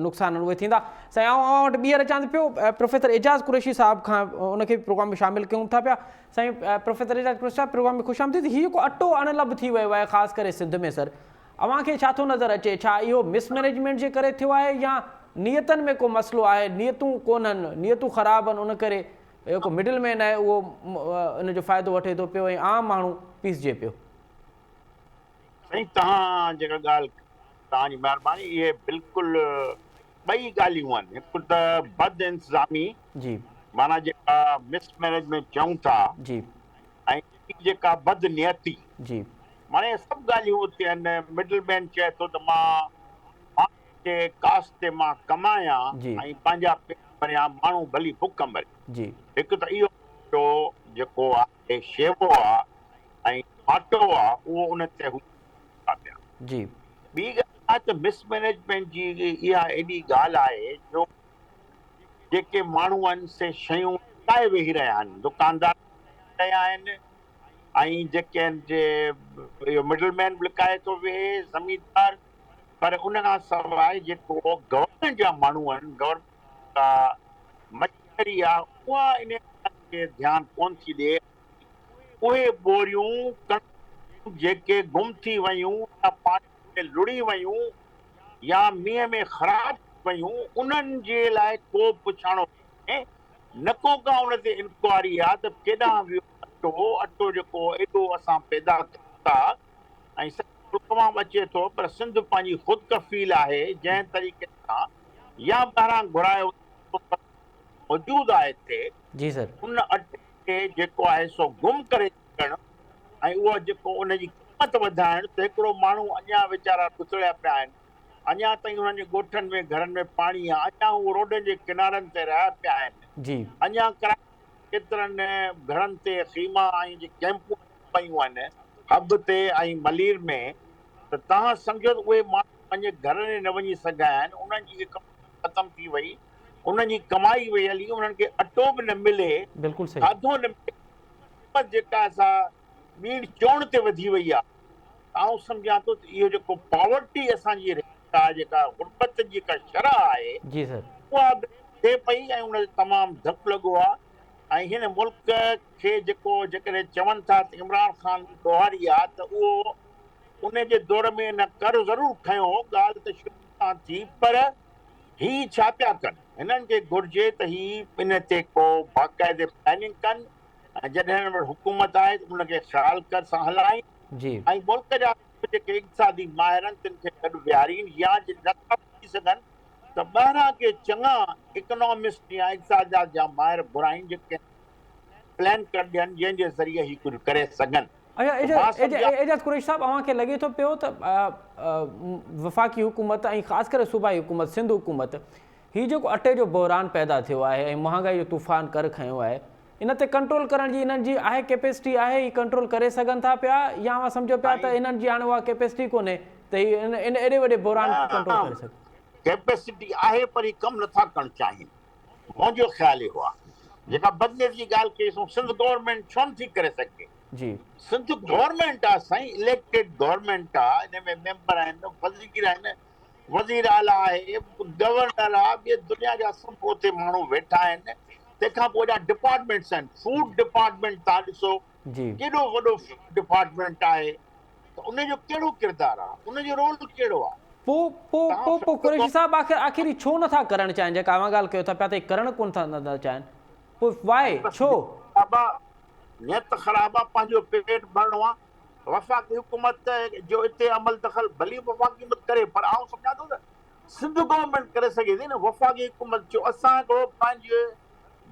नुक़सान उहे थींदा। साईं आउं वटि ॿीहर अचां थो पियो प्रोफेसर एजाज़ कुरैशी साहिब खां उनखे प्रोग्राम में शामिलु कयूं था पिया। साईं प्रोफेसर एजाज़ कुरैशी साहिब प्रोग्राम में ख़ुशामदीद। हीउ जेको अटो अणलभ थी वियो आहे ख़ासि करे सिंध में सर अव्हांखे छा थो नज़र अचे छा इहो मिसमैनेजमेंट जे करे थियो आहे या नियतनि में को मसइलो आहे नियतूं कोन्हनि नियतूं ख़राबु आहिनि उन करे जेको मिडिल मैन आहे उहो इन जो फ़ाइदो वठे थो पियो ऐं आम माण्हू पीसिजे पियो? साईं तव्हां जेका ॻाल्हि तव्हांजी महिरबानी इहे बिल्कुलु ॿई ॻाल्हियूं आहिनि। हिकु त बद इंतज़ामी जी माना जेका मिसमैनेजमेंट चऊं था जी ऐं जेका बद नियती जी माना इहे सभु ॻाल्हियूं उते आहिनि। मिडिल मैन चए थो त मां कास्ट ते मां कमायां ऐं पंहिंजा पेट भरियां माण्हू भली बुख मरे। जी हिकु त इहो जेको आहे शेवो आहे ऐं आटो आहे उहो उन ते जी। ॿी ॻाल्हि आहे त मिसमैनेजमेंट जी इहा एॾी ॻाल्हि आहे जो जेके माण्हू आहिनि से शयूं लाइ वेही रहिया आहिनि दुकानदार रहिया आहिनि ऐं जेके आहिनि जे इहो मिडिल मैन बि लिकाए थो वेहे ज़मीनदार पर उन खां सवाइ जेको गवर्नमेंट जा माण्हू आहिनि, गवर्नमेंट का मशीनरी आहे, उहा इन खे ध्यानु कोन थी ॾिए। उहे ॿोरियूं जेके गुम थी वयूं या पाणी में लुड़ी वयूं या मींहं में ख़राब वयूं, उन्हनि जे लाइ को पुछाणो न को का उन ते इंक्वायरी आहे त केॾांहुं वियो अटो जेको एॾो असां पैदा कयूं था ऐं मुल्क मां अचे थो, पर सिंध पंहिंजी ख़ुदि कफ़ील आहे जंहिं तरीक़े सां या ॿाहिरां घुरायो मौजूदु आहे हिते। जी सर। उन अटे खे जेको आहे सो गुम करे छॾणु ऐं उहो जेको उनजी क़ीमत वधाइण, त हिकिड़ो माण्हू अञा वीचारा कुतड़िया पिया आहिनि, अञा ताईं उन्हनि जे ॻोठनि में घरनि में पाणी आहे, अञा उहो रोडनि जे किनारनि ते रहिया पिया आहिनि जी। अञा केतिरनि घरनि ते ख़ीमा ऐं जे कैंपूं पयूं आहिनि हब ते ऐं मलीर में, त तव्हां सम्झो त उहे माण्हू पंहिंजे घरनि न वञी सघिया आहिनि, उन्हनि जी ख़तमु थी वई, उन्हनि जी कमाई वई हली, उन्हनि खे अटो बि न मिले, बिल्कुलु सही, खाधो न मिले, जेका असां ॿीड़ चोण ते वधी वई आहे। आउं सम्झां थो त इहो जेको पॉवर्टी असांजी जेका गुरबत जी जेका शरह आहे जी सर, उहा थिए पई ऐं उन तमामु धकु लॻो आहे। ऐं हिन मुल्क खे जेको जेकॾहिं चवनि था त इमरान ख़ान ॾोहारी आहे, त उहो उन जे दौर में न कर ज़रूरु खयो, ॻाल्हि त शुरू खां थी, पर ही छा पिया कनि? हिननि खे घुर्जे त ही इन ते को बाक़ाइदे प्लानिंग कनि ऐं जॾहिं वटि हुकूमत आहे त उनखे ख़्याल कर सां हलाइनि जी, ऐं मुल्क जा जेके इक़्तिसादी माहिर आहिनि तिन खे गॾु विहारीनि, या जे नथा थी सघनि त ॿाहिरां के चङा इकोनॉमिस्ट या इक़्तिसाद जा माहिर घुराइनि जेके प्लान कर ॾियनि जंहिंजे ज़रिए ही कुझु करे सघनि। अच्छा एजाज कुरैशी साहब, अव्हांखे लॻे थो पियो त वफ़ाक़ी हुकूमत ऐं ख़ासि करे सूबाई हुकूमत, सिंध हुकूमत, हीउ जेको अटे जो बहिरान पैदा थियो आहे ऐं महांगाई जो तूफ़ान कर खयो आहे, इन ते कंट्रोल करण जी इन्हनि जी आहे कैपेसिटी, आहे ही कंट्रोल करे सघनि था पिया, या मां सम्झो पिया त इन्हनि जी हाणे उहा कैपेसिटी कोन्हे त इन एॾे वॾे बहिरान खे कंट्रोल करे सघे? कैपेसिटी आहे पर ही कमु नथा करणु चाहिनि। मुंहिंजो ख़्यालु इहो आहे, जेका बदिले जी ॻाल्हि कईसूं, सिंध गवर्नमेंट छो नथी करे सघे? जी, सिंध गवर्नमेंट आहे साईं, इलेक्टेड गवर्नमेंट आहे, इन में मेंबर आहिनि, वज़ीर आहिनि, वज़ीर आला आहे, गवर्नर आहे, ॿिए दुनिया जा सभु उते माण्हू वेठा आहिनि। तंहिंखां पोइ वॾा डिपार्टमेंट्स आहिनि, फूड डिपार्टमेंट तव्हां ॾिसो केॾो वॾो डिपार्टमेंट आहे, त उनजो कहिड़ो किरदारु आहे, उनजो रोल कहिड़ो आहे? पोइ कुरैशी साहब आख़िर छो नथा करणु चाहिनि? जेका अव्हां ॻाल्हि कयो था पिया त करणु कोन था चाहिनि, पोइ वाए छो? नियत ख़राब आहे, पंहिंजो पेट भरणो आहे। वफ़ाक़ी हुकूमत जो हिते अमल दख़ल भली वफ़ाक़ी हुकूमत करे, पर आउं सम्झां थो त सिंध गवर्नमेंट करे सघे थी न। वफ़ाक़ी हुकूमत जो असां हिकिड़ो पंहिंजे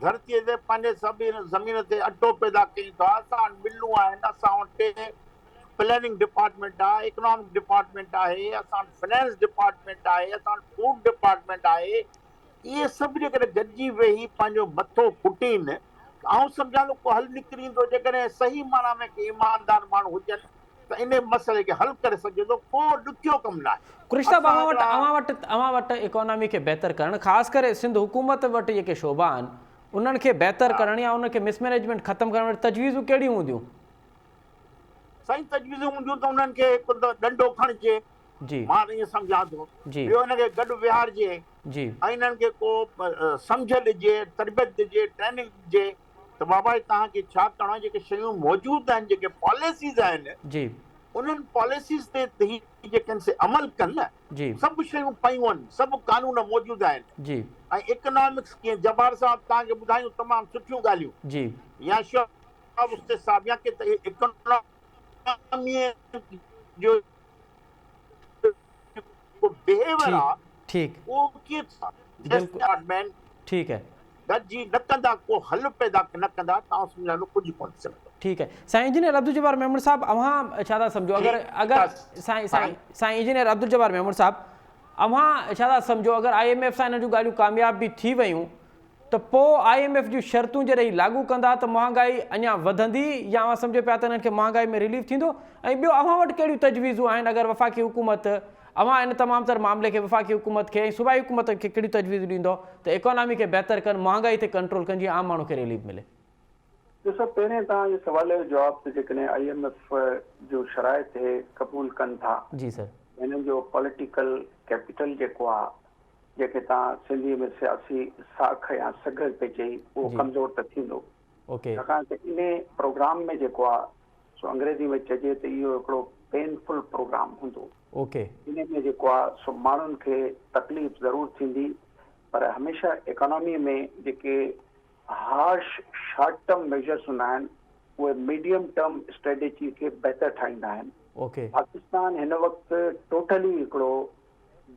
धरतीअ ते पंहिंजे सभिनी ज़मीन ते अटो पैदा कयूं था, असां वटि मिलूं आहिनि, असां वटि प्लानिंग डिपार्टमेंट आहे, इकोनॉमिक डिपार्टमेंट आहे, असां वटि फाइनेंस डिपार्टमेंट आहे, असां वटि फूड डिपार्टमेंट आहे। इहे सभु जेकॾहिं गॾिजी वेही पंहिंजो मथो कुटीनि, आउं सम्झां थो को हल निकिरी ईंदो। जेकॾहिं सही माना में के ईमानदार माण्हू हुजनि त इन मसइले खे हल करे सघे थो, को ॾुखियो कमु न आहे। कुरैशी साहब, अव्हां वटि इकोनॉमी खे बहितर करणु, ख़ासि करे सिंध हुकूमत वटि जेके शोबा आहिनि उन्हनि खे बहितर करण या उनखे मिसमैनेजमेंट ख़तमु करण वटि तजवीज़ूं कहिड़ियूं हूंदियूं? साईं तजवीज़ूं हूंदियूं त उन्हनि खे हिकु डंडो खणिजे, जी, मां ईअं सम्झां थो, ॿियो हिनखे गॾु विहारिजे जी, ऐं हिननि खे को सम्झ ॾिजे, तरबियत ॾिजे, ट्रेनिंग ॾिजे त बाबा तव्हांखे छा करिणो आहे। जेके शयूं मौजूदु आहिनि, जेके पॉलिसीज़ आहिनि, जी, उन्हनि पॉलिसीज़ ते जेके से अमल कनि न, जी, सभु शयूं पयूं आहिनि, सभु कानून मौजूदु आहिनि। जी, ऐं इकोनॉमिक्स कीअं जबार साहब तव्हांखे ॿुधायूं तमामु सुठियूं ॻाल्हियूं, जी, या शहबाब उस्ताद साहब, या के इकोनॉमी जो बिहेवियर आहे, ठीक, उहो कीअं था डिपार्टमेंट ठीक है, गॾिजी न कंदा, को हल पैदा न कंदा, तव्हां सम्झो कुझु कोन थी सघंदो। ठीक है। साईं इंजीनियर अब्दुल जब्बार मेमून साहब, अव्हां छा था सम्झो? अगर साईं इंजीनियर अब्दुल जब्बार मेमून साहब, अव्हां छा था सम्झो अगर IMF सां इन जूं ॻाल्हियूं कामयाब बि थी वयूं त पोइ IMF जूं शर्तूं जॾहिं लागू कंदा त महांगाई अञा वधंदी, या अव्हां सम्झो पिया त इन्हनि खे महांगाई में रिलीफ थींदो? ऐं ॿियो अव्हां वटि कहिड़ियूं तजवीज़ूं आहिनि? अगरि वफ़ाक़ी हुकूमत, अव्हां इन तमामु तर मामले खे वफ़ाक़ी हुकूमत खे ऐं सूबाई हुकूमत खे कहिड़ियूं तजवीज़ूं ॾींदो त इकोनॉमी खे बहितर कनि, महांगाई ते कंट्रोल कनि, जीअं आम माण्हू खे रिलीफ मिले? ॾिसो, पहिरें तव्हां जे सवाल जो जवाबु त जेकॾहिं IMF जो शराइत क़बूल कनि था, जी सर, हिननि जो पॉलिटिकल कैपिटल जेको आहे, जेके तव्हां सिंधी में सियासी साख या सघ पे चई, उहो कमज़ोर त थींदो। छाकाणि त इन प्रोग्राम में जेको आहे सो अंग्रेज़ी में चइजे त इहो हिकिड़ो पेनफुल प्रोग्राम हूंदो। इन में जेको आहे सो माण्हुनि खे तकलीफ़ ज़रूरु थींदी, पर हमेशह इकोनॉमी में जेके हार्श शॉर्ट टर्म मेजर्स हूंदा आहिनि उहे मीडियम टर्म स्ट्रेटेजी खे बहितर ठाहींदा आहिनि। पाकिस्तान हिन वक़्तु टोटली हिकिड़ो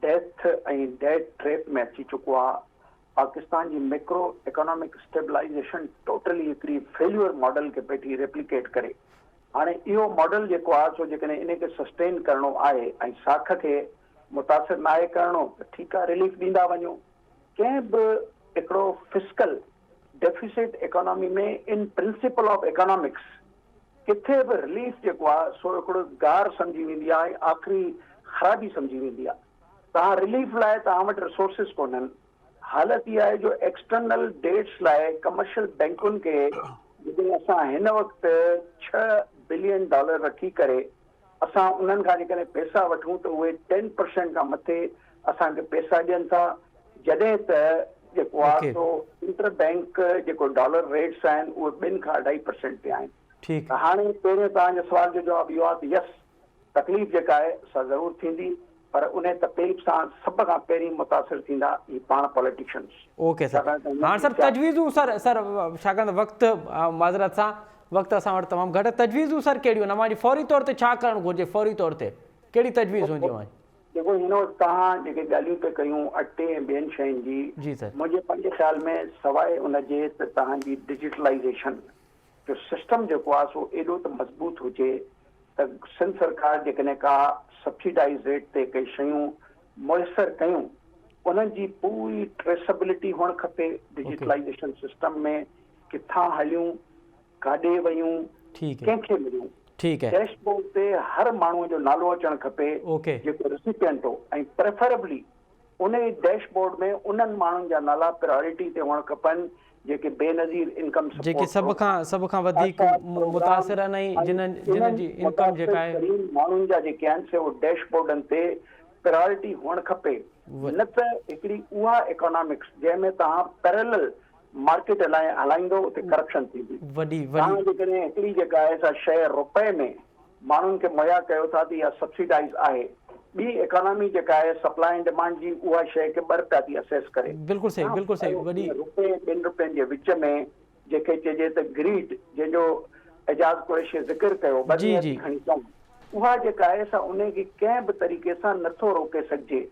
डेथ ऐं डेड ट्रैप में अची चुको आहे। पाकिस्तान जी मैक्रो इकोनॉमिक स्टेबलाइजेशन टोटली हिकिड़ी फेल्यूअर मॉडल खे पेठी रेप्लिकेट करे। हाणे इहो मॉडल जेको आहे सो जेकॾहिं इन खे सस्टेन करणो आहे ऐं साख खे मुतासिर न आहे करणो त ठीकु आहे, रिलीफ ॾींदा वञो। कंहिं बि हिकिड़ो फिस्कल डेफिसिट इकोनॉमी में इन प्रिंसिपल ऑफ इकोनॉमिक्स किथे बि रिलीफ जेको आहे सो हिकिड़ो गार सम्झी वेंदी आहे, आख़िरी ख़राबी सम्झी वेंदी आहे। तव्हां रिलीफ लाइ तव्हां वटि रिसोर्सिस कोन्हनि। हालत इहा आहे जो एक्सटर्नल डेट्स लाइ कमर्शियल बैंकुनि खे जॾहिं असां हिन वक़्तु $6 बिलियन रखी करे असां उन्हनि खां जेकॾहिं पैसा वठूं त उहे 10% खां मथे असांखे पैसा ॾियनि था, जॾहिं त जेको आहे सो इंटर बैंक जेको डॉलर रेट्स आहिनि उहे 2 खां 2.5% ते आहिनि। त हाणे पहिरियों तव्हांजे सुवाल जो जवाबु इहो आहे त यस, तकलीफ़ जेका आहे सा ज़रूरु थींदी, पर उन तकलीफ़ सां सभ खां पहिरीं मुतासिर थींदा ही पाण पॉलिटिशियंस। सर हाणे सर तजवीज़ूं सर छाकाणि त वक़्तु माज़रत सां वक़्तु असां वटि तमामु घटि, तजवीज़ूं सर कहिड़ियूं आहिनि? अमां फौरी तौर ते छा करणु घुरिजे? फौरी तौर ते कहिड़ी तजवीज़ हूंदियूं आहिनि? देखो हिन वक़्तु तव्हां जेके ॻाल्हियूं पिया कयूं अटे ऐं ॿियनि शयुनि जी मुंहिंजे पंहिंजे ख़्याल में सवाइ उनजे त तव्हांजी डिजिटलाइज़ेशन जो सिस्टम जेको आहे सो एॾो त मज़बूत हुजे त सिंध सरकार जेकॾहिं का सब्सिडाइज़ रेट ते कई शयूं मुयसरु कयूं, उन्हनि जी पूरी ट्रेसेबिलिटी हुअणु खपे डिजिटलाइज़ेशन सिस्टम में, किथां हलियूं, काॾे वयूं, कंहिंखे मिलियूं। डैशबोर्ड ते हर माण्हूअ जो नालो अचणु खपे जेको रेसिपिएंट हो, ऐं प्रेफरेबली उन डैशबोर्ड में उन्हनि माण्हुनि जा नाला प्रायोरिटी ते हुअणु खपनि जेके बेनज़ीर इनकम जेके सभ खां वधीक मुतासिर आहिनि, जिन्हनि जी इनकम जेका आहे माण्हुनि जा जेके आहिनि से उहे डैशबोर्डनि ते प्रायोरिटी हुअणु खपे। न त हिकिड़ी उहा इकोनॉमिक्स जंहिंमें तव्हां पैरेलल मार्केट हलाईंदो उते करप्शन थींदी। तव्हां जेकॾहिं हिकिड़ी जेका आहे सा शइ रुपए में माण्हुनि खे मुहैया कयो था त इहा सब्सिडाइज़ आहे, ॿी इकोनॉमी जेका आहे सप्लाई एंड डिमांड जी उहा शइ खे ॿ रुपया थी असेस करे। बिल्कुलु सही। रुपए 2 रुपयनि जे विच में जेके चइजे त ग्रीड जंहिंजो एजाज़ कुरैशी ज़िक्र कयो खणी अचूं, उहा जेका आहे सा उन खे कंहिं बि तरीक़े सां नथो रोके सघिजे।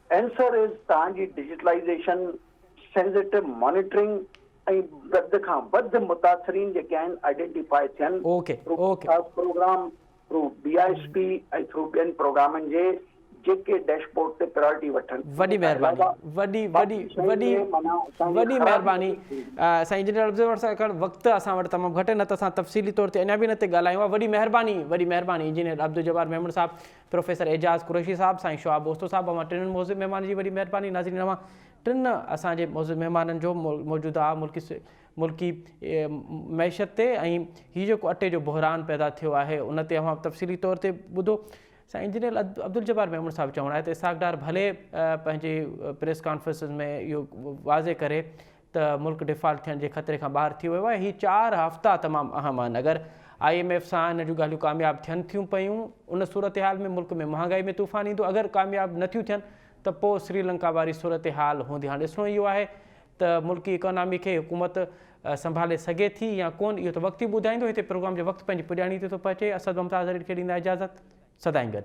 आंसर इज़ तव्हांजी डिजिटलाइज़ेशन, सेंसिटिव मॉनिटरिंग ऐं वधि खां वधि मुतासिरीन जेके आहिनि आइडेंटिफाई थियनि प्रोग्राम थ्रू BISP ऐं थ्रू ॿियनि प्रोग्रामनि जे जेके डैशबोर्ड ते प्रायोरिटी वठनि। वॾी महिरबानी साईं इंजीनियर अब्दुल जब्बार, वक़्तु असां वटि तमामु घटि, न त असां तफ़सीली तौर ते अञा बि न ते ॻाल्हायूं। वॾी महिरबानी इंजीनियर अब्दुल जब्बार मेमन साहब, प्रोफेसर एजाज़ कुरैशी साहब, साईं शुआब बोस्तो साहब, अमां टिनि मौजूद महिमान जी वॾी महिरबानी। नाज़रीन, अमां टिनि असांजे मौजूद महिमाननि जो मौजूदु आहे मुल्की मैशत ते, ऐं हीउ जेको अटे जो बहरान पैदा थियो आहे उन ते अवां तफ़सीली तौर ते ॿुधो। साईं इंजीनियर अब्दुल जब्बार मेमन साहब चवणु आहे त इसाक़ भले पंहिंजी प्रेस कॉन्फ्रेंसिस में इहो वाज़े करे त मुल्क डिफॉल्ट थियण जे ख़तरे खां ॿाहिरि थी वियो आहे। हीअ 4 हफ़्ता तमामु अहम आहिनि। अगरि IMF सां इन जूं ॻाल्हियूं कामयाबु थियनि थियूं पियूं, उन सूरत हाल में मुल्क में महांगाई में तूफ़ान ईंदो। अगरि कामयाबु नथियूं थियनि त पोइ श्रीलंका वारी सूरत हाल हूंदी। हाणे ॾिसणो इहो आहे त मुल्की इकोनॉमी खे हुकूमत संभाले सघे थी या कोन, इहो त वक़्तु ई ॿुधाईंदो। हिते प्रोग्राम जो वक़्तु पंहिंजी पुॼाणी ते थो पहुचे। असद मुमताज़ खे ॾींदा इजाज़त। सदाईं गॾु।